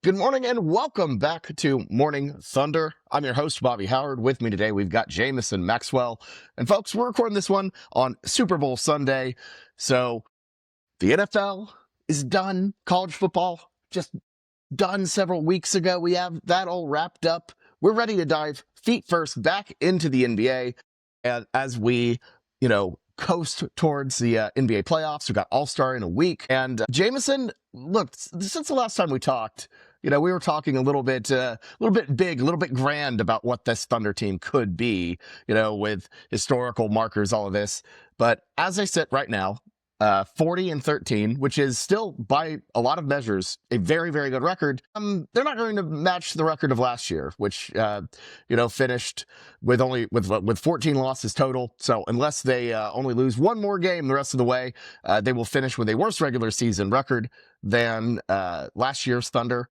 Good morning and welcome back to Morning Thunder. I'm your host, Bobby Howard. With me today, we've got Jamison Maxwell. And folks, we're recording this one on Super Bowl Sunday. So the NFL is done. College football just done several weeks ago. We have that all wrapped up. We're ready to dive feet first back into the NBA. And as we, coast towards the NBA playoffs, we've got All-Star in a week. And Jamison, look, since the last time we talked, we were talking a little bit big, a little bit grand about what this Thunder team could be, with historical markers, all of this. But as I sit right now, 40-13, which is still by a lot of measures a very, very good record. They're not going to match the record of last year, which finished with 14 losses total. So unless they only lose one more game the rest of the way, they will finish with a worse regular season record than last year's Thunder.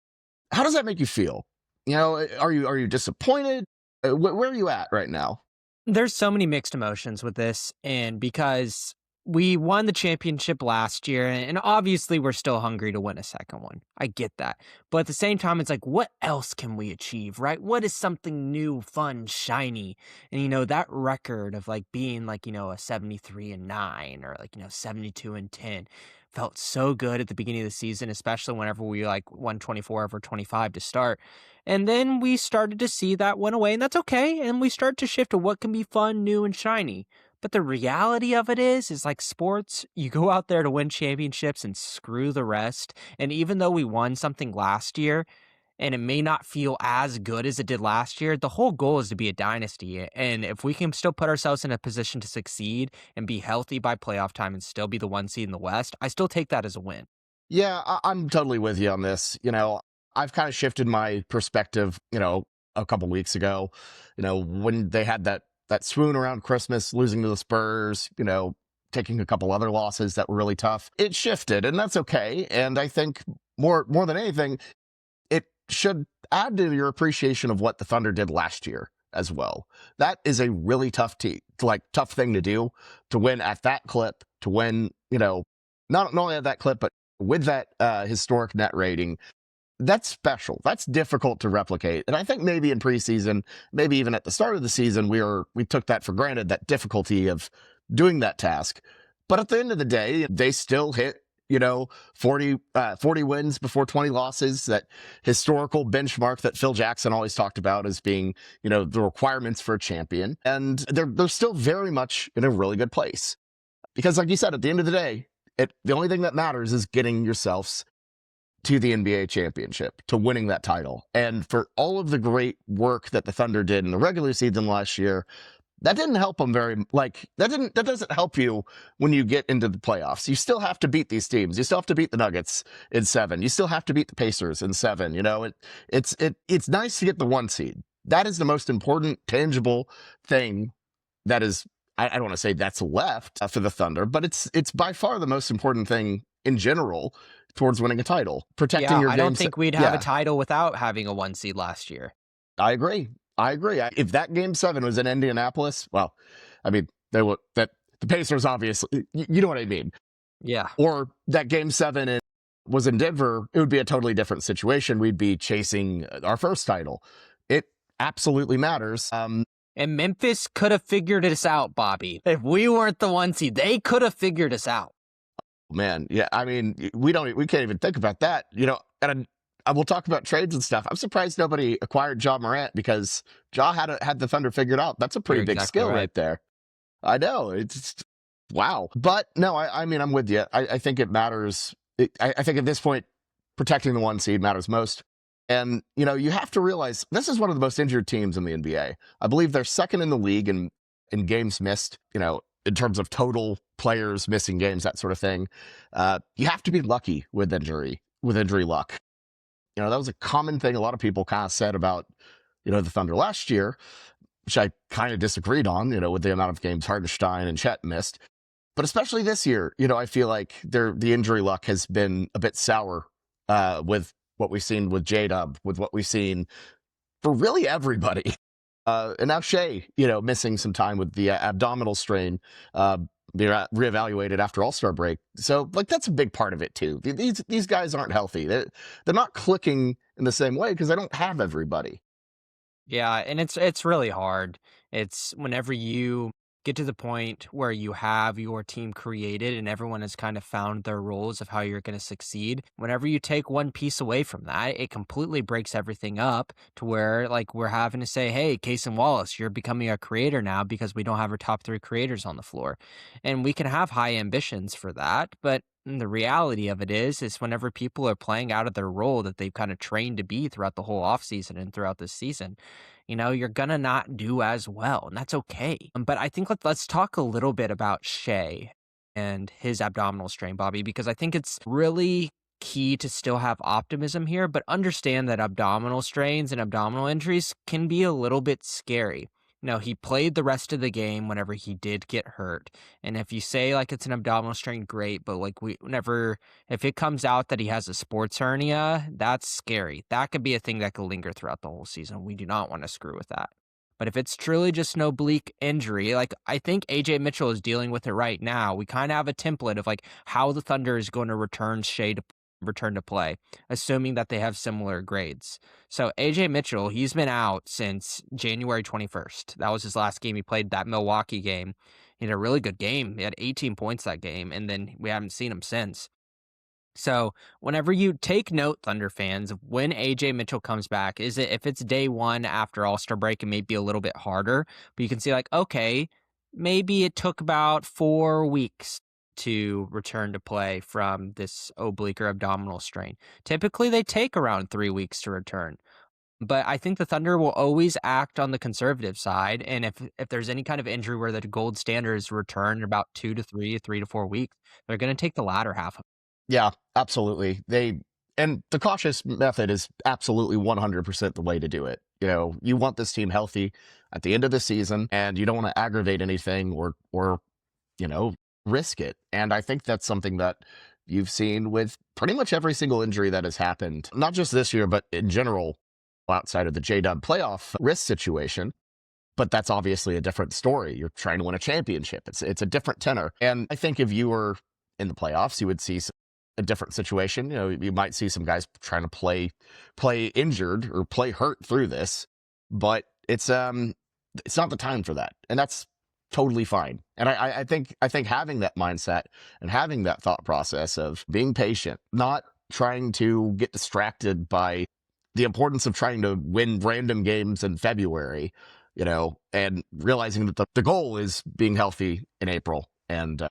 How does that make you feel? Are you disappointed? Where are you at right now? There's so many mixed emotions with this, and because we won the championship last year, and obviously we're still hungry to win a second one. I get that. But at the same time, it's like, what else can we achieve, right? What is something new, fun, shiny? And, that record of being a 73-9 or 72-10 felt so good at the beginning of the season, especially whenever we won 24 over 25 to start. And then we started to see that went away, and that's okay. And we start to shift to what can be fun, new, and shiny. But the reality of it is like sports, you go out there to win championships and screw the rest. And even though we won something last year, and it may not feel as good as it did last year, the whole goal is to be a dynasty. And if we can still put ourselves in a position to succeed and be healthy by playoff time and still be the 1 seed in the West, I still take that as a win. Yeah, I'm totally with you on this. I've kind of shifted my perspective, a couple weeks ago, when they had that swoon around Christmas, losing to the Spurs, taking a couple other losses that were really tough. It shifted, and that's okay. And I think more than anything, it should add to your appreciation of what the Thunder did last year as well. That is a really tough tough thing to do, to win at that clip, to win, not only at that clip, but with that historic net rating. That's special. That's difficult to replicate. And I think maybe in preseason, maybe even at the start of the season, we took that for granted, that difficulty of doing that task. But at the end of the day, they still hit, 40 wins before 20 losses, that historical benchmark that Phil Jackson always talked about as being, the requirements for a champion. And they're still very much in a really good place. Because like you said, at the end of the day, the only thing that matters is getting yourselves to the NBA championship, to winning that title. And for all of the great work that the Thunder did in the regular season last year, that didn't help them that doesn't help you when you get into the playoffs. You still have to beat these teams. You still have to beat the Nuggets in 7. You still have to beat the Pacers in 7. It's nice to get the 1 seed. That is the most important, tangible thing that is, I don't want to say that's left for the Thunder, but it's by far the most important thing in general towards winning a title. Protecting your I don't think we'd have a title without having a 1 seed last year. I agree. If that game 7 was in Indianapolis, well, I mean, the Pacers obviously, you know what I mean? Yeah. Or that game 7 was in Denver, it would be a totally different situation. We'd be chasing our first title. It absolutely matters. And Memphis could have figured us out, Bobby. If we weren't the 1 seed, they could have figured us out. Man, yeah, I mean, we can't even think about that, and I will talk about trades and stuff. I'm surprised nobody acquired Ja Morant, because Ja had the Thunder figured out. That's a pretty big skill right there. I know, it's wow. But no, I mean, I'm with you. I think it matters. I think at this point, protecting the 1 seed matters most. And, you have to realize this is one of the most injured teams in the NBA. I believe they're second in the league in games missed, in terms of total players missing games, that sort of thing. You have to be lucky with injury luck. That was a common thing a lot of people kind of said about, the Thunder last year, which I kind of disagreed on, with the amount of games Hartenstein and Chet missed. But especially this year, I feel like the injury luck has been a bit sour with what we've seen with J-Dub, with what we've seen for really everybody. And now Shea, missing some time with the abdominal strain. be reevaluated after All-Star break. So like that's a big part of it too. These guys aren't healthy. They're not clicking in the same way because they don't have everybody. Yeah, and it's really hard. It's whenever you get to the point where you have your team created and everyone has kind of found their roles of how you're going to succeed. Whenever you take one piece away from that, it completely breaks everything up to where like we're having to say, "Hey, Cason Wallace, you're becoming a creator now because we don't have our top 3 creators on the floor." And we can have high ambitions for that, but the reality of it is whenever people are playing out of their role that they've kind of trained to be throughout the whole offseason and throughout this season, you're gonna not do as well, and that's okay. But I think let's talk a little bit about Shea and his abdominal strain, Bobby, because I think it's really key to still have optimism here, but understand that abdominal strains and abdominal injuries can be a little bit scary. He played the rest of the game whenever he did get hurt. And if you say like it's an abdominal strain, great, but like if it comes out that he has a sports hernia, that's scary. That could be a thing that could linger throughout the whole season. We do not want to screw with that. But if it's truly just an oblique injury, like I think AJ Mitchell is dealing with it right now. We kind of have a template of like how the Thunder is going to return to play, assuming that they have similar grades. So AJ Mitchell, he's been out since January 21st. That was his last game. He played that Milwaukee game. He had a really good game. He had 18 points that game, and then we haven't seen him since. So whenever you take note, Thunder fans, when AJ Mitchell comes back, if it's day one after All-Star break, it may be a little bit harder, but you can see like, okay, maybe it took about 4 weeks to return to play from this oblique or abdominal strain. Typically, they take around 3 weeks to return. But I think the Thunder will always act on the conservative side. And if there's any kind of injury where the gold standard is returned in about 3 to 4 weeks, they're going to take the latter half. Yeah, absolutely. And the cautious method is absolutely 100% the way to do it. You want this team healthy at the end of the season, and you don't want to aggravate anything or risk it. And I think that's something that you've seen with pretty much every single injury that has happened, not just this year, but in general, outside of the J-Dub playoff risk situation. But that's obviously a different story. You're trying to win a championship. It's a different tenor. And I think if you were in the playoffs, you would see a different situation. You might see some guys trying to play injured or play hurt through this, but it's not the time for that, and that's totally fine. And I think having that mindset and having that thought process of being patient, not trying to get distracted by the importance of trying to win random games in February, and realizing that the goal is being healthy in April and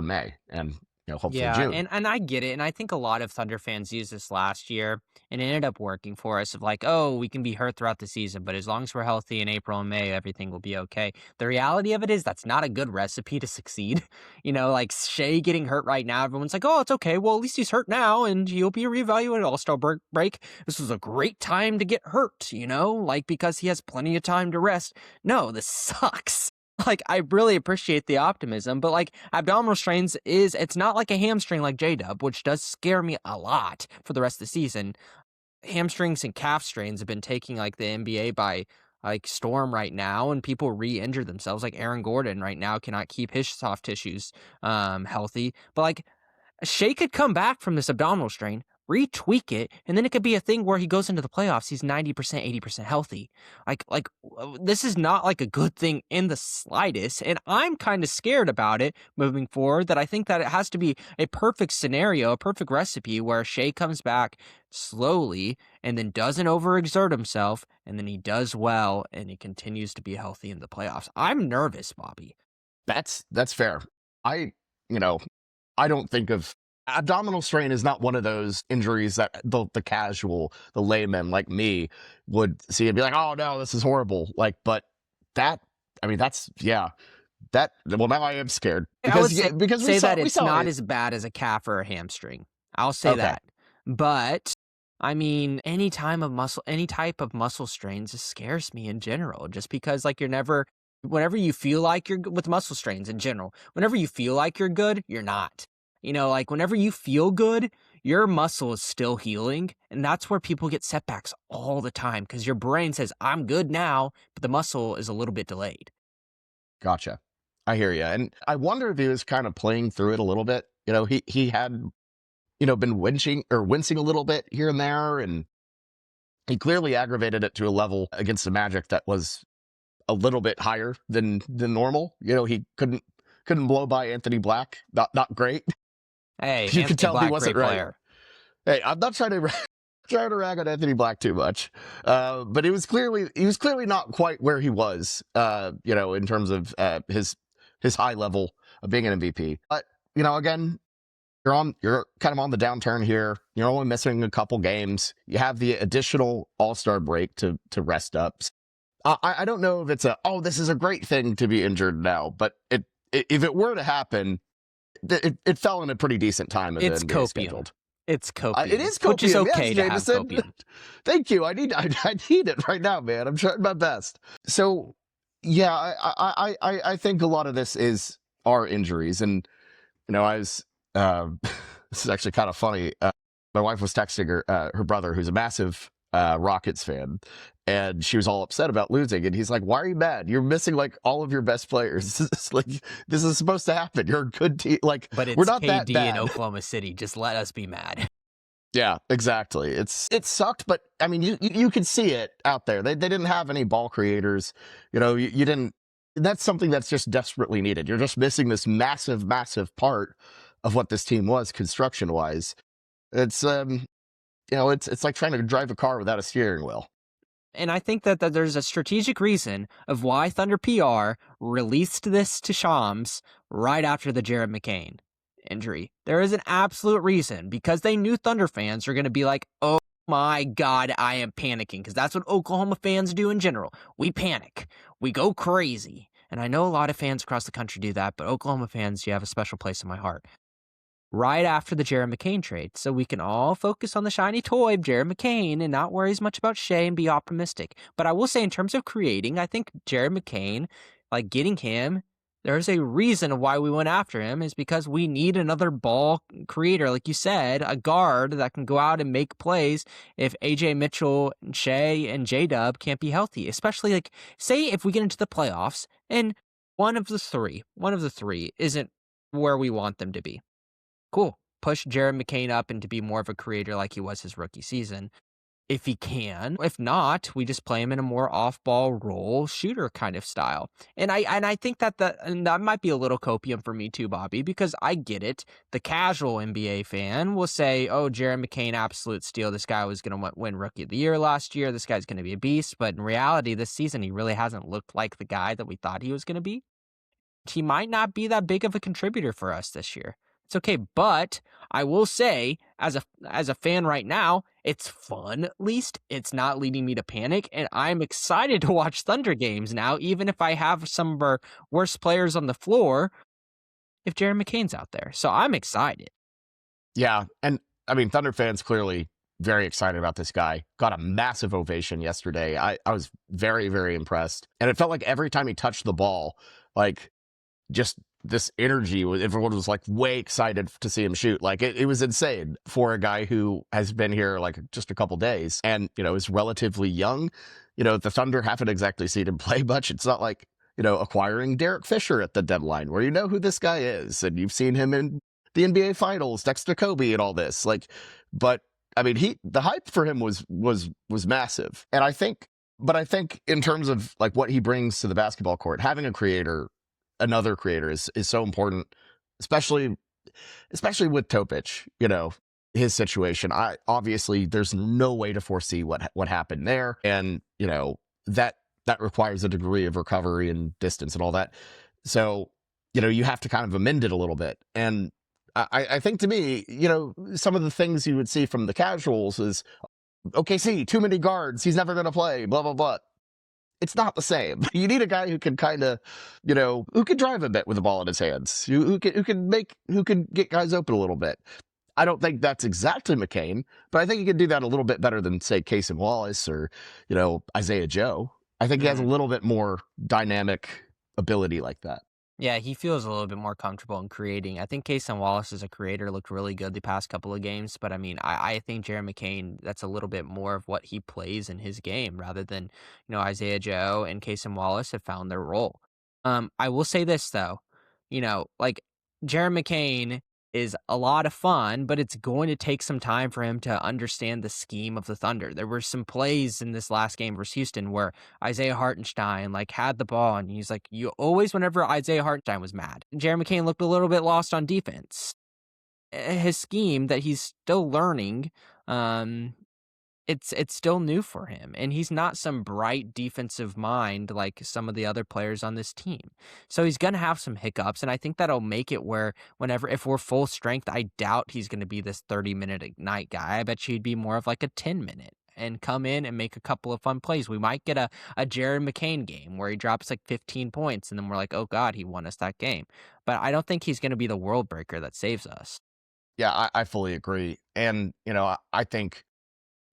May, and hopefully June. And I get it. And I think a lot of Thunder fans used this last year and it ended up working for us of like, oh, we can be hurt throughout the season, but as long as we're healthy in April and May, everything will be okay. The reality of it is that's not a good recipe to succeed. Like Shea getting hurt right now, everyone's like, oh, it's okay. Well, at least he's hurt now and he'll be reevaluated All-Star break. This was a great time to get hurt, like because he has plenty of time to rest. No, this sucks. Like, I really appreciate the optimism, but like abdominal strains it's not like a hamstring like J-Dub, which does scare me a lot for the rest of the season. Hamstrings and calf strains have been taking like the NBA by like storm right now, and people re-injure themselves. Like Aaron Gordon right now cannot keep his soft tissues healthy. But like Shea could come back from this abdominal strain, retweak it, and then it could be a thing where he goes into the playoffs, he's 90%, 80% healthy. This is not like a good thing in the slightest, and I'm kind of scared about it moving forward, that I think that it has to be a perfect scenario, a perfect recipe where Shea comes back slowly and then doesn't overexert himself, and then he does well, and he continues to be healthy in the playoffs. I'm nervous, Bobby. That's fair. I don't think of abdominal strain is not one of those injuries that the casual, the layman like me would see and be like, oh no, this is horrible. But well, now I am scared because we saw it's not as bad as a calf or a hamstring. I'll say that. But I mean, any type of muscle strains just scares me in general, just because like whenever you feel like you're with muscle strains in general, whenever you feel like you're good, you're not. Like whenever you feel good, your muscle is still healing. And that's where people get setbacks all the time because your brain says, I'm good now, but the muscle is a little bit delayed. Gotcha. I hear you. And I wonder if he was kind of playing through it a little bit. He had, been wincing a little bit here and there, and he clearly aggravated it to a level against the Magic that was a little bit higher than normal. He couldn't blow by Anthony Black. Not great. Hey, You could Anthony tell he Black, great wasn't right. player. Hey, I'm not trying to trying to rag on Anthony Black too much, but he was clearly not quite where he was, in terms of his high level of being an MVP. But again, you're kind of on the downturn here. You're only missing a couple games. You have the additional All-Star break to rest up. I don't know if it's this is a great thing to be injured now, but if it were to happen, it fell in a pretty decent time of the It's NBA copium. scheduled. It's copium. It is Which is copium, yes, okay to have Jameson. copium. Thank you. I need it right now, man. I'm trying my best. So, yeah, I think a lot of this is our injuries, and I was this is actually kind of funny. My wife was texting her brother, who's a massive Rockets fan, and she was all upset about losing. And he's like, "Why are you mad? You're missing like all of your best players. This is supposed to happen. You're a good team. Like, But it's we're not that KD in bad." Oklahoma City. Just let us be mad. Yeah, exactly. It sucked, but I mean, you could see it out there. They didn't have any ball creators. You didn't. That's something that's just desperately needed. You're just missing this massive, massive part of what this team was construction wise. It's it's like trying to drive a car without a steering wheel. And I think that there's a strategic reason of why Thunder PR released this to Shams right after the Jared McCain injury. There is an absolute reason, because they knew Thunder fans are going to be like, oh my God, I am panicking, because that's what Oklahoma fans do in general. We panic. We go crazy. And I know a lot of fans across the country do that, but Oklahoma fans, you have a special place in my heart. Right after the Jared McCain trade, so we can all focus on the shiny toy of Jared McCain and not worry as much about Shea and be optimistic. But I will say, in terms of creating, I think Jared McCain, like getting him, there's a reason why we went after him, is because we need another ball creator, like you said, a guard that can go out and make plays if AJ Mitchell, Shea, and J Dub can't be healthy. Especially, like, say if we get into the playoffs and one of the three isn't where we want them to be. Cool. Push Jared McCain up and to be more of a creator like he was his rookie season, if he can. If not, we just play him in a more off-ball role shooter kind of style. And I think that might be a little copium for me too, Bobby, because I get it. The casual NBA fan will say, "Oh, Jared McCain, absolute steal. This guy was going to win Rookie of the Year last year. This guy's going to be a beast." But in reality, this season, he really hasn't looked like the guy that we thought he was going to be. He might not be that big of a contributor for us this year. It's okay, but I will say, as a fan right now, it's fun. At least it's not leading me to panic, and I'm excited to watch Thunder games now, even if I have some of our worst players on the floor. If Jared McCain's out there, so I'm excited. Yeah, and I mean, Thunder fans clearly very excited about this guy. Got a massive ovation yesterday. I was very, very impressed, and it felt like every time he touched the ball, like, just this energy, everyone was like way excited to see him shoot. Like, it was insane for a guy who has been here like just a couple days and is relatively young. The Thunder haven't exactly seen him play much. It's not like acquiring Derek Fisher at the deadline, where you know who this guy is and you've seen him in the NBA Finals next to Kobe and all this. Like, but I mean, the hype for him was massive, and I think in terms of like what he brings to the basketball court, having another creator is so important, especially with Topic, his situation. Obviously there's no way to foresee what happened there. And, that requires a degree of recovery and distance and all that. So, you have to kind of amend it a little bit. And I think, to me, some of the things you would see from the casuals is, OKC, too many guards, he's never going to play, blah, blah, blah. It's not the same. You need a guy who can kind of, who can drive a bit with the ball in his hands, who can get guys open a little bit. I don't think that's exactly McCain, but I think he can do that a little bit better than, say, Casey Wallace or, Isaiah Joe. I think he has a little bit more dynamic ability like that. Yeah, he feels a little bit more comfortable in creating. I think Kason Wallace as a creator looked really good the past couple of games, but I mean, I think Jared McCain, that's a little bit more of what he plays in his game rather than, Isaiah Joe and Kason Wallace have found their role. I will say this though, like Jared McCain is a lot of fun, but it's going to take some time for him to understand the scheme of the Thunder. There were some plays in this last game versus Houston where Isaiah Hartenstein like had the ball and he's like, you always, whenever Isaiah Hartenstein was mad, Jared McCain looked a little bit lost on defense. His scheme that he's still learning, um, it's still new for him, and he's not some bright defensive mind like some of the other players on this team. So he's gonna have some hiccups, and I think that'll make it where whenever if we're full strength, I doubt he's gonna be this 30-minute ignite guy. I bet you he'd be more of like a 10-minute and come in and make a couple of fun plays. We might get a Jared McCain game where he drops like 15 points, and then we're like, oh God, he won us that game. But I don't think he's gonna be the world breaker that saves us. Yeah, I fully agree. And, I think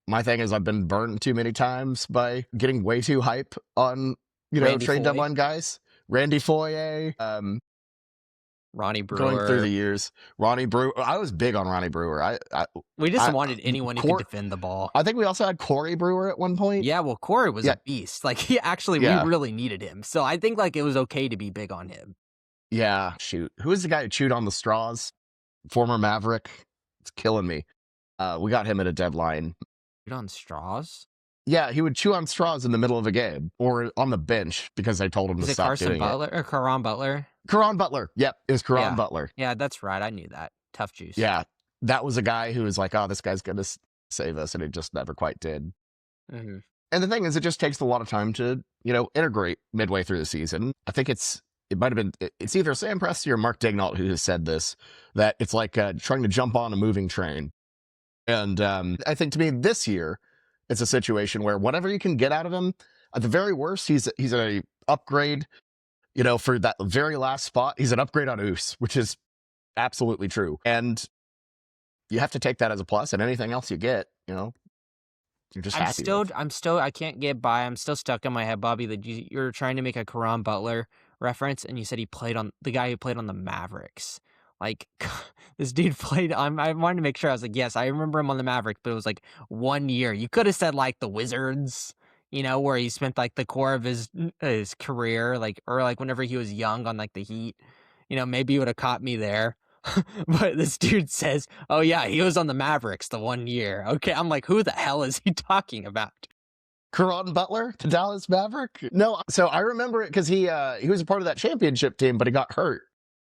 my thing is I've been burned too many times by getting way too hype on, Randy trade Foye, deadline guys. Randy Foye, Ronnie going through the Brewer. years. Ronnie Brewer. I was big on Ronnie Brewer. We just I wanted anyone who could defend the ball. I think we also had Corey Brewer at one point. Yeah, well, Corey was Yeah. a beast. Like, we really needed him. So I think, like, it was okay to be big on him. Yeah, shoot. Who is the guy who chewed on the straws? Former Maverick. It's killing me. We got him at a deadline. Chewed on straws? Yeah, he would chew on straws in the middle of a game or on the bench because I told him Is to it stop Carson doing Butler or Caron Butler? Caron Butler. Yep, it was Caron Yeah. Butler. Yeah, that's right. I knew that. Tough juice. Yeah, that was a guy who was like, oh, this guy's going to save us, and he just never quite did. Mm-hmm. And the thing is, it just takes a lot of time to, integrate midway through the season. I think it's either Sam Presti or Mark Dignault who has said this, that it's like trying to jump on a moving train. And I think to me this year, it's a situation where whatever you can get out of him, at the very worst, he's a upgrade, for that very last spot. He's an upgrade on Oos, which is absolutely true. And you have to take that as a plus, and anything else you get, you're just happy with. I can't get by. I'm still stuck in my head, Bobby, that you're trying to make a Caron Butler reference, and you said he played on the guy who played on the Mavericks. Like, this dude played on, I wanted to make sure. I was like, yes, I remember him on the Mavericks, but it was like 1 year. You could have said like the Wizards, where he spent like the core of his career, like, or like whenever he was young on like the Heat, maybe you would have caught me there. But this dude says, oh yeah, he was on the Mavericks the 1 year. Okay, I'm like, who the hell is he talking about? Caron Butler, the Dallas Maverick? No, so I remember it because he was a part of that championship team, but he got hurt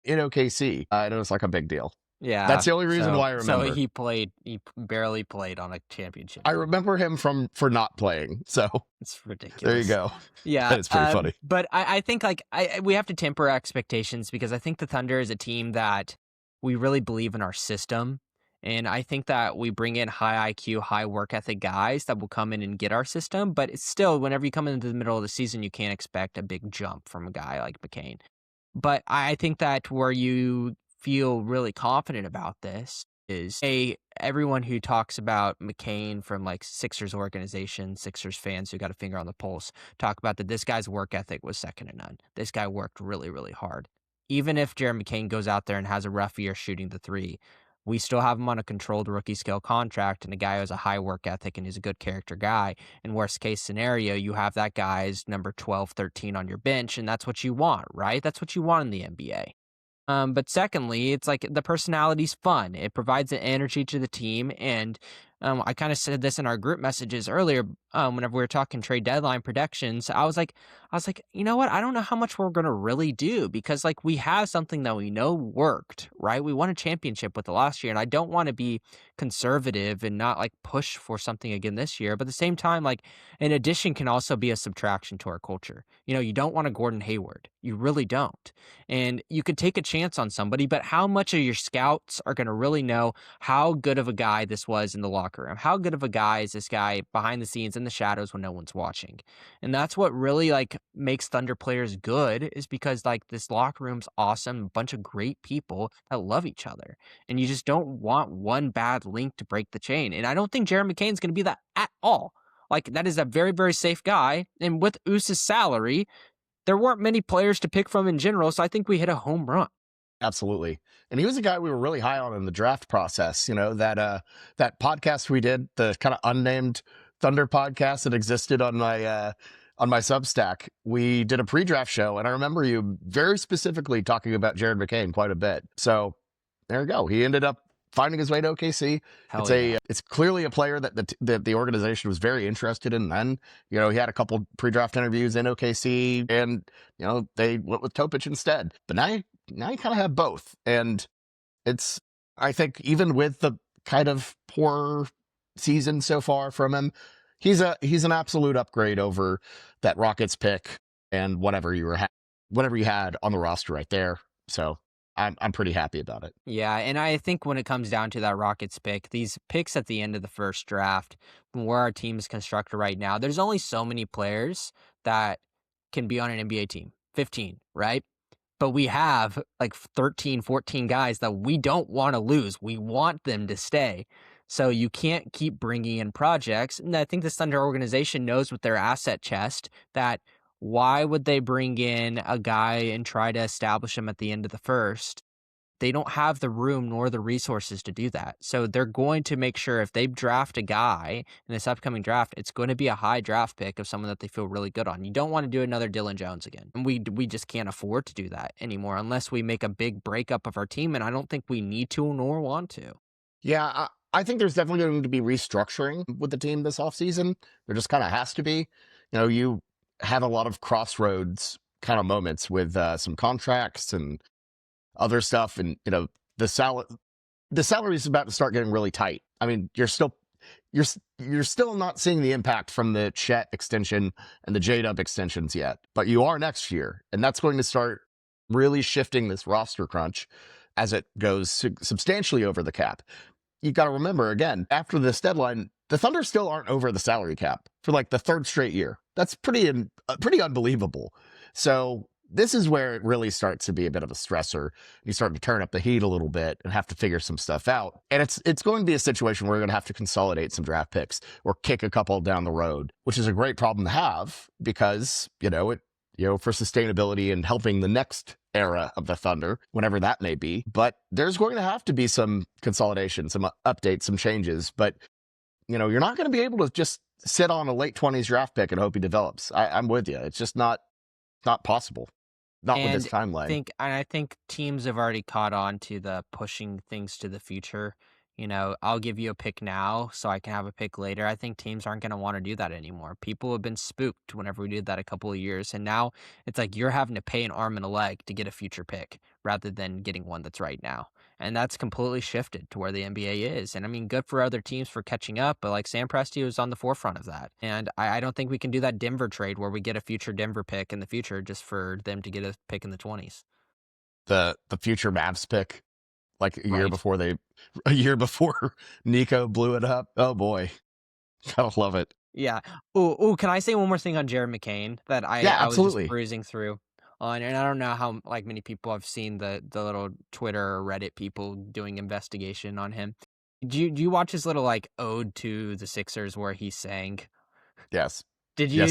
in OKC. And it was like a big deal. Yeah. That's the only reason why I remember. So he barely played on a championship. I remember him for not playing, so it's ridiculous. There you go. Yeah. It's pretty funny. But I think like we have to temper expectations because I think the Thunder is a team that we really believe in our system. And I think that we bring in high IQ, high work ethic guys that will come in and get our system. But it's still, whenever you come into the middle of the season, you can't expect a big jump from a guy like McCain. But I think that where you feel really confident about this is everyone who talks about McCain from like Sixers organization, Sixers fans who got a finger on the pulse, talk about that this guy's work ethic was second to none. This guy worked really, really hard. Even if Jared McCain goes out there and has a rough year shooting the three, we still have him on a controlled rookie scale contract and a guy who has a high work ethic and is a good character guy. In worst case scenario, you have that guy's number 12, 13 on your bench, and that's what you want, right? That's what you want in the NBA. But secondly, it's like the personality's fun. It provides an energy to the team. And I kind of said this in our group messages earlier whenever we were talking trade deadline predictions. I was like, you know what? I don't know how much we're going to really do because like we have something that we know worked, right? We won a championship with it last year. And I don't want to be conservative and not like push for something again this year. But at the same time, like an addition can also be a subtraction to our culture. You don't want a Gordon Hayward. You really don't. And you could take a chance on somebody, but how much of your scouts are going to really know how good of a guy this was in the locker room? How good of a guy is this guy behind the scenes in the shadows when no one's watching? And that's what really like makes Thunder players good is because like this locker room's awesome, a bunch of great people that love each other. And you just don't want one bad link to break the chain. And I don't think Jared McCain's going to be that at all. Like that is a very, very safe guy. And with Oos's salary, there weren't many players to pick from in general, so I think we hit a home run. Absolutely. And he was a guy we were really high on in the draft process. That podcast we did, the kind of unnamed Thunder podcast that existed on my on my Substack, we did a pre-draft show, and I remember you very specifically talking about Jared McCain quite a bit. So there you go. He ended up finding his way to OKC. Hell yeah. It's clearly a player that the organization was very interested in. Then he had a couple pre-draft interviews in OKC, and they went with Topic instead. But now you kind of have both, and I think even with the kind of poor season so far from him, he's an absolute upgrade over that Rockets pick and whatever you had on the roster right there. So I'm pretty happy about it. Yeah, and I think when it comes down to that Rockets pick, these picks at the end of the first draft, from where our team is constructed right now, there's only so many players that can be on an NBA team. 15, right? But we have like 13, 14 guys that we don't want to lose. We want them to stay. So you can't keep bringing in projects. And I think the Thunder organization knows with their asset chest that why would they bring in a guy and try to establish him at the end of the first? They don't have the room nor the resources to do that. So they're going to make sure if they draft a guy in this upcoming draft, it's going to be a high draft pick of someone that they feel really good on. You don't want to do another Dylan Jones again. And we just can't afford to do that anymore unless we make a big breakup of our team. And I don't think we need to nor want to. Yeah, I think there's definitely going to be restructuring with the team this offseason. There just kind of has to be. You have a lot of crossroads kind of moments with some contracts and other stuff, and the salary is about to start getting really tight. I mean, you're still not seeing the impact from the Chet extension and the J-Dub extensions yet, but you are next year, and that's going to start really shifting this roster crunch as it goes substantially over the cap. You got to remember, again, after this deadline, the Thunder still aren't over the salary cap for like the third straight year. That's pretty unbelievable. So this is where it really starts to be a bit of a stressor. You start to turn up the heat a little bit and have to figure some stuff out. And it's going to be a situation where we're going to have to consolidate some draft picks or kick a couple down the road, which is a great problem to have because, for sustainability and helping the next era of the Thunder, whenever that may be. But there's going to have to be some consolidation, some updates, some changes. But, you're not going to be able to just sit on a late 20s draft pick and hope he develops. I'm with you. It's just not possible. Not with this timeline. I think teams have already caught on to the pushing things to the future. I'll give you a pick now so I can have a pick later. I think teams aren't going to want to do that anymore. People have been spooked whenever we did that a couple of years. And now it's like you're having to pay an arm and a leg to get a future pick rather than getting one that's right now. And that's completely shifted to where the NBA is. And I mean, good for other teams for catching up, but like Sam Presti was on the forefront of that. And I don't think we can do that Denver trade where we get a future Denver pick in the future just for them to get a pick in the 20s. The future Mavs pick, like a year before Nico blew it up. Oh boy. Gotta love it. Yeah. Oh, can I say one more thing on Jared McCain that I was just bruising through on, and I don't know how many people have seen the little Twitter or Reddit people doing investigation on him. Do you watch his little ode to the Sixers where he sang? Yes. Did you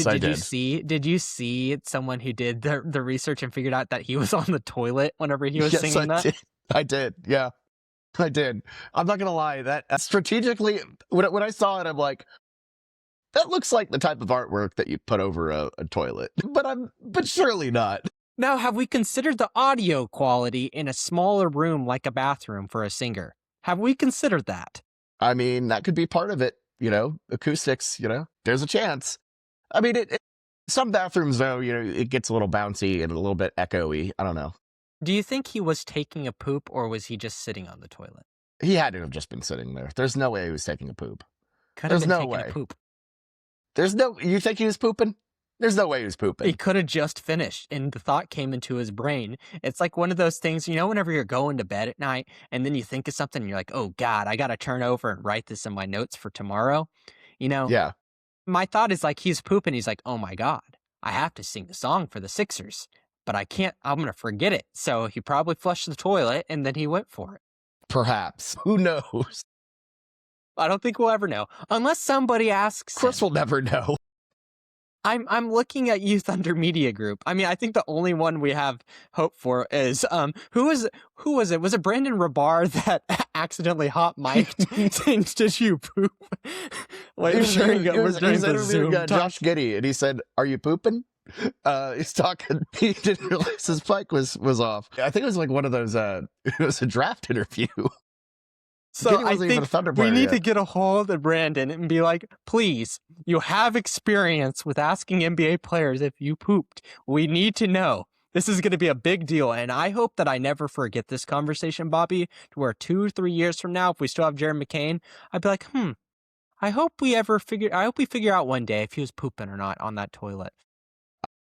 see someone who did the research and figured out that he was on the toilet whenever he was singing that? I did. Yeah. I did. I'm not gonna lie. That strategically, when I saw it, I'm like, that looks like the type of artwork that you put over a toilet. But surely not. Now, have we considered the audio quality in a smaller room like a bathroom for a singer? Have we considered that? I mean, that could be part of it. Acoustics. There's a chance. I mean, some bathrooms though, it gets a little bouncy and a little bit echoey. I don't know. Do you think he was taking a poop or was he just sitting on the toilet? He had to have just been sitting there. There's no way he was taking a poop. There's no way. You think he was pooping? There's no way he was pooping. He could have just finished and the thought came into his brain. It's like one of those things, whenever you're going to bed at night and then you think of something and you're like, oh God, I got to turn over and write this in my notes for tomorrow. Yeah. My thought is like, he's pooping. He's like, oh my God, I have to sing the song for the Sixers, but I can't, I'm going to forget it. So he probably flushed the toilet and then he went for it. Perhaps. Who knows? I don't think we'll ever know. Unless somebody asks. Of course we'll never know. I'm looking at You Thunder Media Group. I mean, I think the only one we have hope for is who was it? Was it Brandon Rabar that accidentally hot mic'd saying "Did you poop?" He was during the interviewing Zoom talk. Josh Giddey, and he said, "Are you pooping?" He's talking. He didn't realize his mic was off. I think it was like one of those. It was a draft interview. So Giddey I wasn't even a think Thunder we player need yet. to get a hold of Brandon and be like, please, you have experience with asking NBA players if you pooped. We need to know. This is going to be a big deal. And I hope that I never forget this conversation, Bobby, to where 2 or 3 years from now, if we still have Jared McCain, I'd be like, I hope we figure out one day if he was pooping or not on that toilet.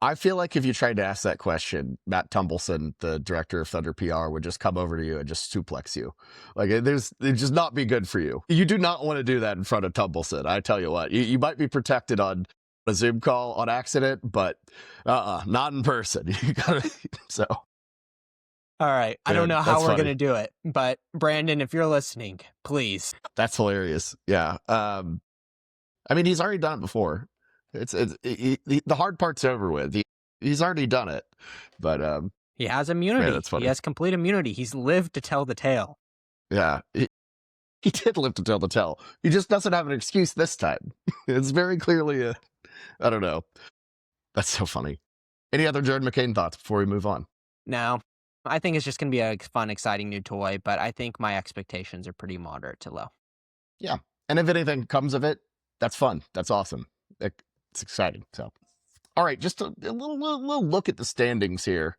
I feel like if you tried to ask that question, Matt Tumbleson, the director of Thunder PR, would just come over to you and just suplex you. Like, it'd just not be good for you. You do not want to do that in front of Tumbleson. I tell you what, you might be protected on a Zoom call on accident, but not in person. You gotta, so. All right. I don't know how we're going to do it, but Brandon, if you're listening, please. That's hilarious. Yeah. I mean, he's already done it before. The hard part's over with. He's already done it, but he has immunity. that's funny. He has complete immunity. He's lived to tell the tale. Yeah, he did live to tell the tale. He just doesn't have an excuse this time. It's very clearly I don't know. That's so funny. Any other Jared McCain thoughts before we move on? No, I think it's just going to be a fun, exciting new toy, but I think my expectations are pretty moderate to low. Yeah, and if anything comes of it, that's fun. That's awesome. It's exciting. So, all right, just a little look at the standings here.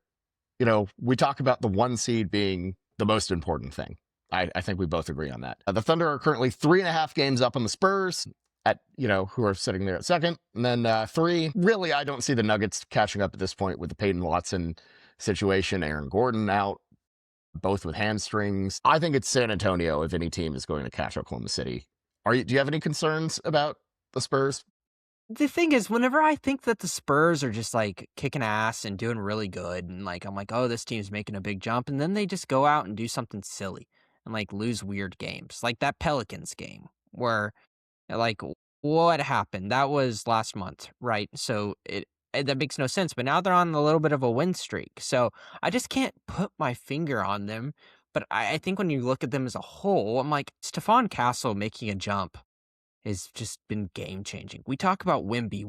You know, we talk about the 1 seed being the most important thing. I think we both agree on that. The Thunder are currently 3.5 games up on the Spurs, who are sitting there at second. And then 3, really, I don't see the Nuggets catching up at this point with the Peyton Watson situation, Aaron Gordon out, both with hamstrings. I think it's San Antonio if any team is going to catch Oklahoma City. Do you have any concerns about the Spurs? The thing is, whenever I think that the Spurs are just like kicking ass and doing really good, and like I'm like, oh, this team's making a big jump, and then they just go out and do something silly and like lose weird games, like that Pelicans game where, like, what happened? That was last month, right? So that makes no sense. But now they're on a little bit of a win streak, so I just can't put my finger on them. But I think when you look at them as a whole, I'm like, Stephon Castle making a jump has just been game-changing. We talk about Wemby.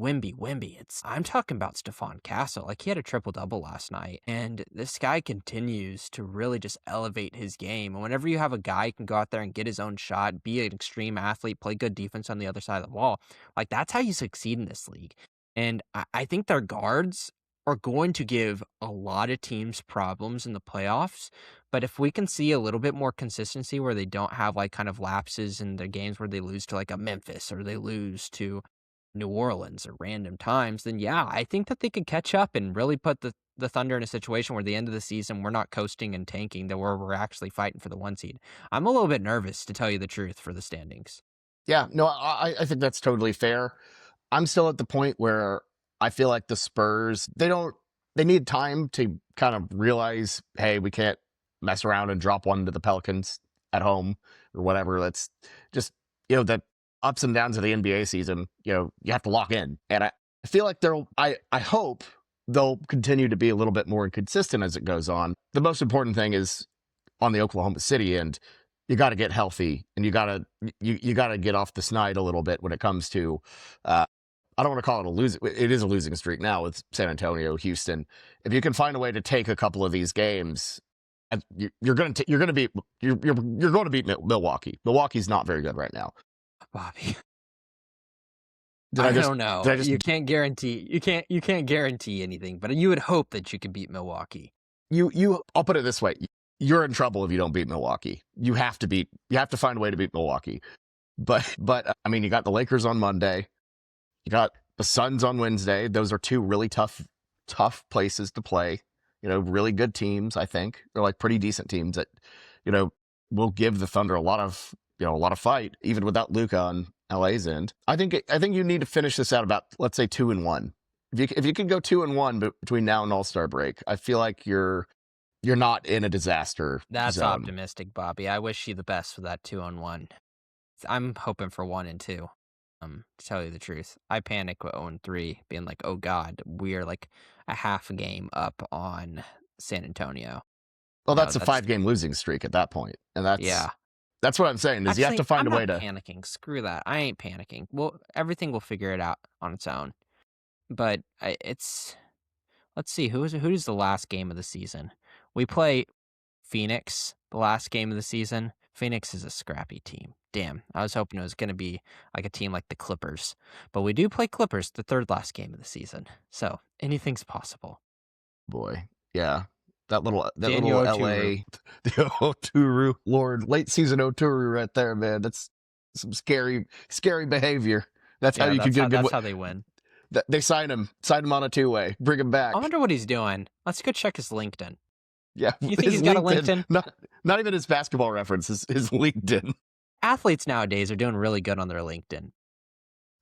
I'm talking about Stephon Castle. Like, he had a triple-double last night, and this guy continues to really just elevate his game. And whenever you have a guy who can go out there and get his own shot, be an extreme athlete, play good defense on the other side of the ball, like, that's how you succeed in this league. And I think their guards are going to give a lot of teams problems in the playoffs. But if we can see a little bit more consistency where they don't have like kind of lapses in their games where they lose to like a Memphis or they lose to New Orleans or random times, then yeah, I think that they could catch up and really put the Thunder in a situation where at the end of the season, we're not coasting and tanking, that we're actually fighting for the 1 seed. I'm a little bit nervous, to tell you the truth, for the standings. Yeah, no, I think that's totally fair. I'm still at the point where I feel like the Spurs, they need time to kind of realize, hey, we can't mess around and drop one to the Pelicans at home or whatever. That's just, the ups and downs of the NBA season, you have to lock in. And I feel like I hope they'll continue to be a little bit more inconsistent as it goes on. The most important thing is on the Oklahoma City end, you got to get healthy and you got to get off the snide a little bit when it comes to, I don't want to call it a losing. It is a losing streak now with San Antonio, Houston. If you can find a way to take a couple of these games, you're going to beat Milwaukee. Milwaukee's not very good right now. Bobby, I don't know. You can't guarantee. You can't guarantee anything, but you would hope that you could beat Milwaukee. I'll put it this way: you're in trouble if you don't beat Milwaukee. You have to find a way to beat Milwaukee. But I mean, you got the Lakers on Monday. You got the Suns on Wednesday. Those are 2 really tough places to play. Really good teams, I think. They're like pretty decent teams that, will give the Thunder a lot of fight, even without Luka on LA's end. I think you need to finish this out about, let's say, 2-1. If you can go 2-1 between now and All-Star break, I feel like you're not in a disaster That's zone. Optimistic, Bobby. I wish you the best for that 2-1. I'm hoping for 1-2. To tell you the truth. I panic with 0-3, being like, "Oh god, we're like a half a game up on San Antonio." Well, No, that's a that's 5-game losing streak at that point, and yeah. that's what I'm saying is you have to Actually, find I'm a way not to. panicking. Screw that. I ain't panicking. Well, everything will figure it out on its own. But it's let's see who's the last game of the season. We play Phoenix the last game of the season. Phoenix is a scrappy team. Damn, I was hoping it was going to be like a team like the Clippers, but we do play Clippers the third last game of the season. So anything's possible. Boy, yeah, that little Daniel Oturu. LA, the Oturu Lord, late season Oturu right there, man. That's some scary behavior. That's how Yeah, you could get a good. that's how they win. They signed him on a 2-way, bring him I back. wonder what he's doing. Let's go check his LinkedIn. Yeah, You think his he's got a LinkedIn? not even his basketball reference, his LinkedIn. Athletes nowadays are doing really good on their LinkedIn.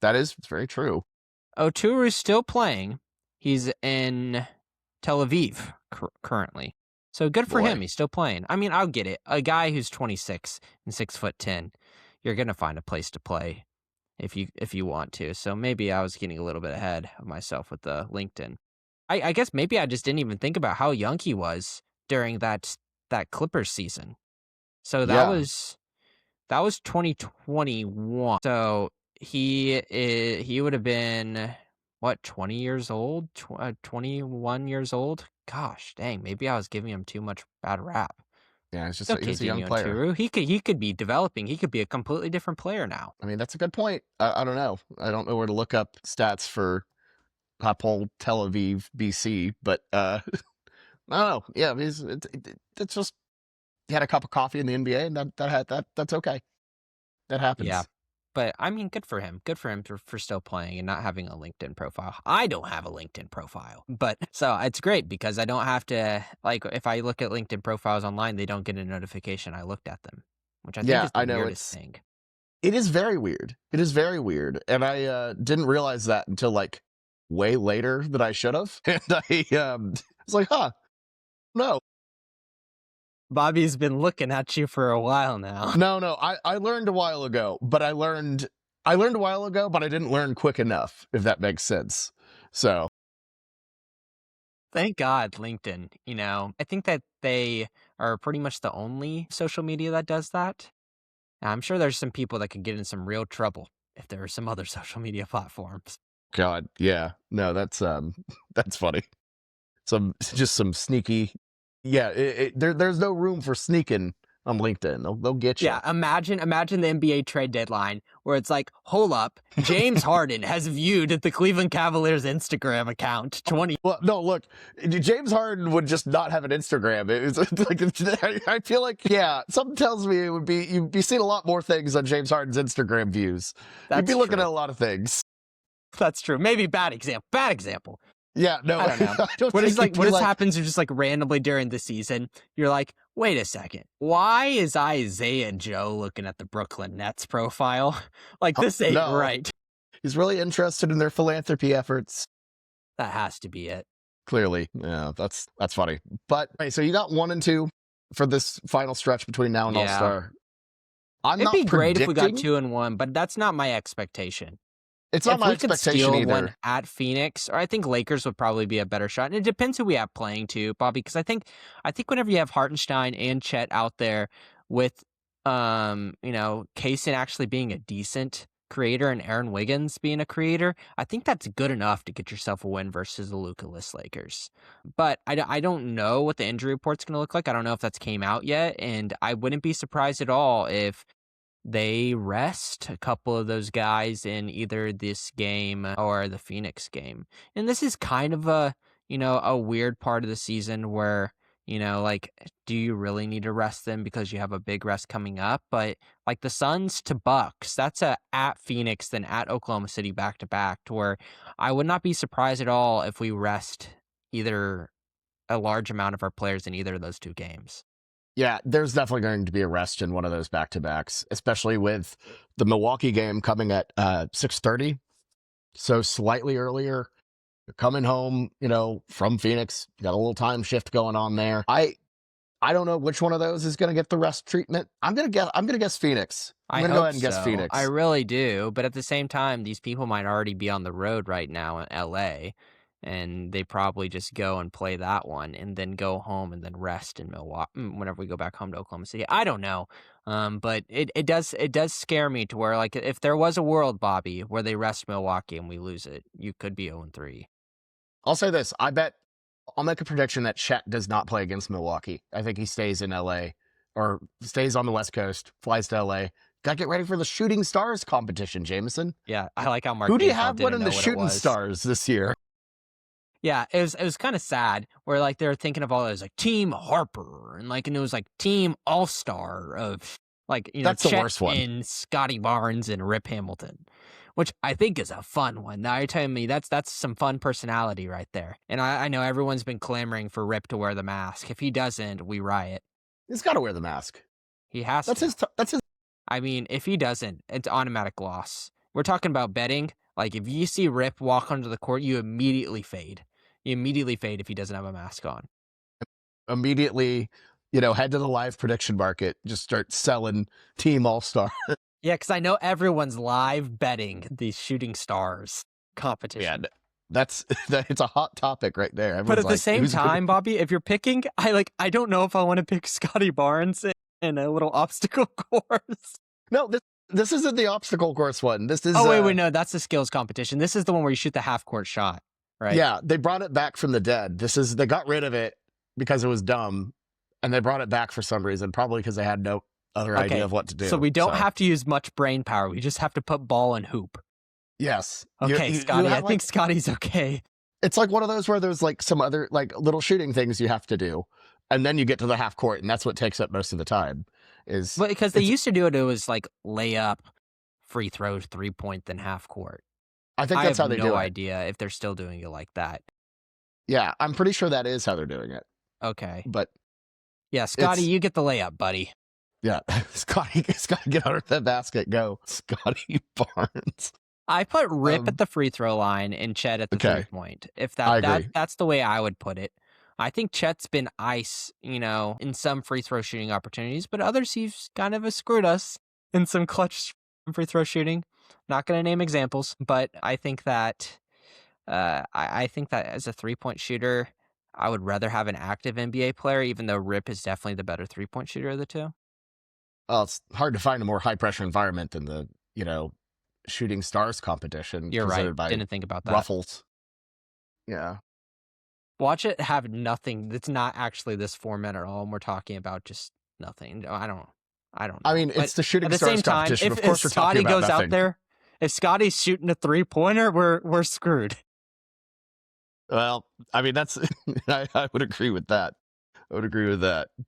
That is very true. Oturu's still playing. He's in Tel Aviv currently. So good for Boy. him. He's still playing. I mean, I'll get it. A guy who's 26 and 6'10", you're gonna find a place to play if you want to. So maybe I was getting a little bit ahead of myself with the LinkedIn. I guess maybe I just didn't even think about how young he was during that Clippers season. So Yeah. that was 2021. So he would have been what, 20 years old, 21 years old. Gosh, dang, maybe I was giving him too much bad rap. Yeah, he's Okay, a young Daniel player. Oturu. He could be developing. He could be a completely different player now. I mean, that's a good point. I don't know. I don't know where to look up stats for Hapoel Tel Aviv, BC, but I don't know. Yeah, it's just he had a cup of coffee in the NBA, and that's okay. That happens. Yeah. But I mean, good for him. Good for him for still playing and not having a LinkedIn profile. I don't have a LinkedIn profile, but so it's great because I don't have to, like, if I look at LinkedIn profiles online, they don't get a notification I looked at them, which I think Yeah, is the I know weirdest thing. it is very weird. It is very weird, and I didn't realize that until like way later than I should have, and I was like, huh, no. Bobby's been looking at you for a while now. No, I learned a while ago, but I learned a while ago, but I didn't learn quick enough, if that makes sense. So Thank God, LinkedIn. I think that they are pretty much the only social media that does that. I'm sure there's some people that could get in some real trouble if there were some other social media platforms. God, yeah. No, that's that's funny. Just some sneaky. Yeah, there's no room for sneaking on LinkedIn. They'll get you. Yeah, imagine the NBA trade deadline where it's like, hold up, James Harden has viewed the Cleveland Cavaliers Instagram account 20. Well, no, look, James Harden would just not have an Instagram. It's like I feel like, yeah, something tells me you'd be seeing a lot more things on James Harden's Instagram views. You'd be looking at a lot of things. That's true. Maybe bad example. Yeah, no, I don't know. What happens is just like randomly during the season, you're like, wait a second, why is Isaiah Joe looking at the Brooklyn Nets profile? Like, this ain't right. He's really interested in their philanthropy efforts. That has to be it. Clearly, yeah, that's funny. But so you got 1 and 2 for this final stretch between now and All-Star. It'd be great if we got 2 and 1, but that's not my expectation. It's not my expectation either. If we could steal one at Phoenix, or I think Lakers would probably be a better shot. And it depends who we have playing too, Bobby, because I think whenever you have Hartenstein and Chet out there with, Kaysen actually being a decent creator and Aaron Wiggins being a creator, I think that's good enough to get yourself a win versus the Luka-less Lakers. But I don't know what the injury report's going to look like. I don't know if that's came out yet, and I wouldn't be surprised at all if they rest a couple of those guys in either this game or the Phoenix game. And this is kind of a weird part of the season where, do you really need to rest them because you have a big rest coming up? But like the Suns to Bucks, that's at Phoenix, then at Oklahoma City back-to-back, to where I would not be surprised at all if we rest either a large amount of our players in either of those two games. Yeah, there's definitely going to be a rest in one of those back-to-backs, especially with the Milwaukee game coming at 6:30, so slightly earlier. You're coming home, from Phoenix. You got a little time shift going on there. I don't know which one of those is going to get the rest treatment. I'm gonna guess Phoenix. I'm I gonna go hope ahead and guess so. I Phoenix. really do. But at the same time, these people might already be on the road right now in LA, and they probably just go and play that one and then go home and then rest in Milwaukee whenever we go back home to Oklahoma City. I don't know. But it does scare me to where, like, if there was a world, Bobby, where they rest Milwaukee and we lose it, you could be 0-3. I'll say this. I'll make a prediction that Chet does not play against Milwaukee. I think he stays in LA or stays on the West Coast, flies to LA. Gotta get ready for the Shooting Stars competition, Jameson. Yeah, I like how Mark Who do you Gasol have didn't winning know the what it Shooting was. Stars this year? Yeah, it was kind of sad where, like, they were thinking of all those, like, Team Harper and it was like Team All-Star of, like, That's the Chet worst one. and Scotty Barnes and Rip Hamilton, which I think is a fun one. Now you're telling me that's some fun personality right there. And I know everyone's been clamoring for Rip to wear the mask. If he doesn't, we riot. He's got to wear the mask. He has That's to. That's his. I mean, if he doesn't, it's automatic loss. We're talking about betting. Like, if you see Rip walk onto the court, you immediately fade. You immediately fade if he doesn't have a mask on. Immediately, head to the live prediction market. Just start selling Team All-Star. Yeah, because I know everyone's live betting these Shooting Stars competition. Yeah, it's a hot topic right there. But Everyone's at the same time, Bobby, if you're picking, I don't know if I want to pick Scotty Barnes in a little obstacle course. No, this isn't the obstacle course one. This is. Oh, wait, no, that's the skills competition. This is the one where you shoot the half-court shot, right? Yeah, they brought it back from the dead. They got rid of it because it was dumb, and they brought it back for some reason, probably because they had no other idea of what to do. So we don't have to use much brain power. We just have to put ball and hoop. Yes. Okay, Scotty, I think Scotty's okay. It's like one of those where there's like some other like little shooting things you have to do, and then you get to the half court, and that's what takes up most of the time. But because they used to do it, it was like layup, free throws, 3-point, then half court. I think that's how they do it. I have no idea if they're still doing it like that. Yeah, I'm pretty sure that is how they're doing it. Okay. But yeah, Scotty, you get the layup, buddy. Yeah, Scotty, get under the basket. Go, Scotty Barnes. I put Rip at the free throw line and Chet at the 3-point. If that's the way I would put it. I think Chet's been ice, in some free throw shooting opportunities, but others he's kind of screwed us in some clutch free throw shooting. Not going to name examples, but I think that I think that as a 3-point shooter, I would rather have an active NBA player, even though Rip is definitely the better 3-point shooter of the two. Well, it's hard to find a more high pressure environment than the Shooting Stars competition. You're right. Didn't think about that. Ruffles. Yeah. Watch it have nothing. It's not actually this format at all. And we're talking about just nothing. I don't know. I mean, it's the Shooting Stars competition. Of course, if Scotty goes out there, if Scotty's shooting a 3-pointer, we're screwed. Well, I mean, that's I would agree with that.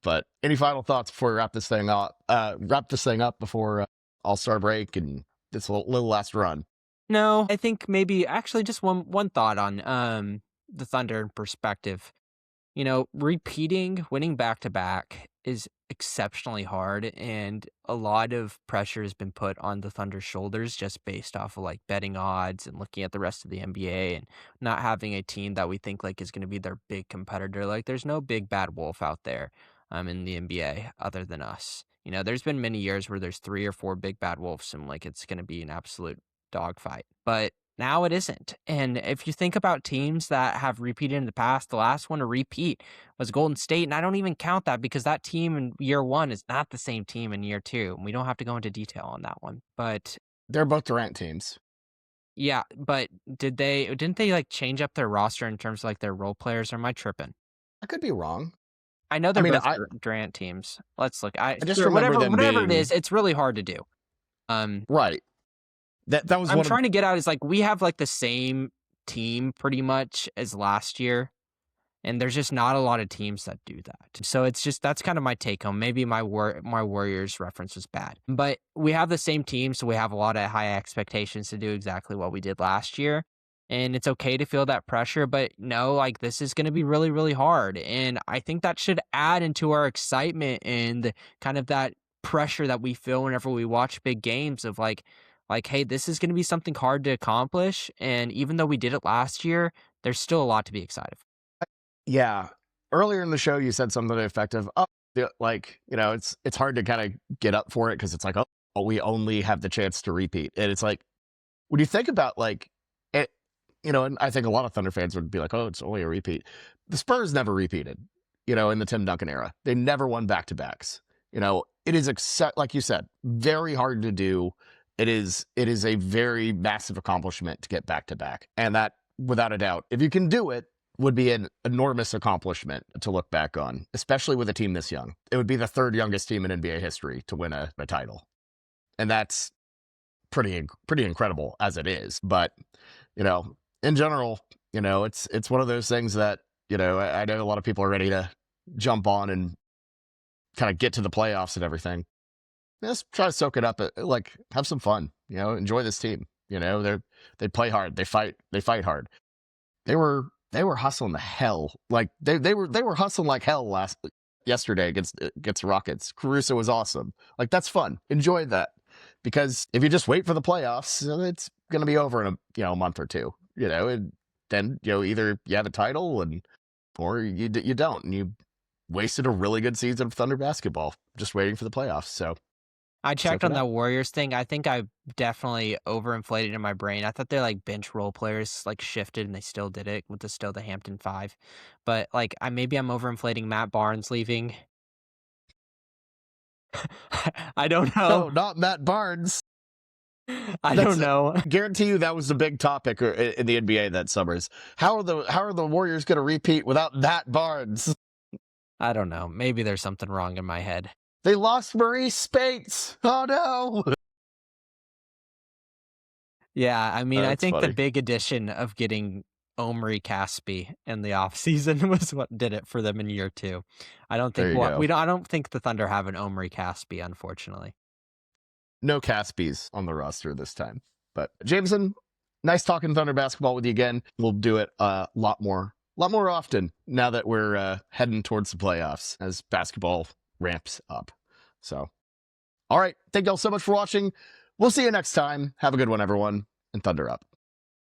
But any final thoughts before we wrap this thing up? Before All-Star break and this little last run. No, I think maybe actually just one thought on the Thunder in perspective. Winning back-to-back is exceptionally hard, and a lot of pressure has been put on the Thunder's shoulders just based off of like betting odds and looking at the rest of the NBA and not having a team that we think like is going to be their big competitor. Like there's no big bad wolf out there in the NBA other than us. There's been many years where there's 3 or 4 big bad wolves and like it's going to be an absolute dogfight. But now it isn't. And if you think about teams that have repeated in the past, the last one to repeat was Golden State. And I don't even count that because that team in year 1 is not the same team in year 2. And we don't have to go into detail on that one. But they're both Durant teams. Yeah, but didn't they like change up their roster in terms of like their role players, or am I tripping? I could be wrong. I know they're both Durant teams. Let's look. I just remember whatever it is, it's really hard to do. Right. That was. I'm trying to get out is like we have like the same team pretty much as last year, and there's just not a lot of teams that do that. So it's just that's kind of my take home. Maybe my Warriors reference was bad, but we have the same team, so we have a lot of high expectations to do exactly what we did last year. And it's okay to feel that pressure, but no, like this is going to be really, really hard. And I think that should add into our excitement and kind of that pressure that we feel whenever we watch big games of like, hey, this is going to be something hard to accomplish. And even though we did it last year, there's still a lot to be excited for. Yeah. Earlier in the show, you said something effective. Oh, Like, it's hard to kind of get up for it because it's like, oh, we only have the chance to repeat. And it's like, when you think about like it, and I think a lot of Thunder fans would be like, oh, it's only a repeat. The Spurs never repeated, in the Tim Duncan era. They never won back-to-backs. It is, like you said, very hard to do. It is a very massive accomplishment to get back-to-back. And that, without a doubt, if you can do it, would be an enormous accomplishment to look back on, especially with a team this young. It would be the third youngest team in NBA history to win a title. And that's pretty incredible as it is. But, in general, it's one of those things that, I know a lot of people are ready to jump on and kind of get to the playoffs and everything. Just try to soak it up, like have some fun, enjoy this team. They play hard, they fight hard. They were hustling the hell. Like they were hustling like hell yesterday against Rockets. Caruso was awesome. Like that's fun. Enjoy that. Because if you just wait for the playoffs, it's going to be over in a month or two, and then, either you have a title or you don't, and you wasted a really good season of Thunder basketball just waiting for the playoffs. So I checked on that Warriors thing. I think I definitely overinflated in my brain. I thought they're like bench role players, like shifted, and they still did it with the Hampton Five. But like, maybe I'm overinflating Matt Barnes leaving. I don't know. No, not Matt Barnes. I don't know. Guarantee you that was the big topic in the NBA that summer. How are the Warriors going to repeat without Matt Barnes? I don't know. Maybe there's something wrong in my head. They lost Maurice Spates. Oh no. Yeah, I mean, I think funny. the big addition of getting Omri Caspi in the offseason was what did it for them in year 2. I don't think I don't think the Thunder have an Omri Caspi, unfortunately. No Caspies on the roster this time. But Jameson, nice talking Thunder basketball with you again. We'll do it a lot more often now that we're heading towards the playoffs as basketball ramps up. So, all right. Thank y'all so much for watching. We'll see you next time. Have a good one, everyone, and Thunder up.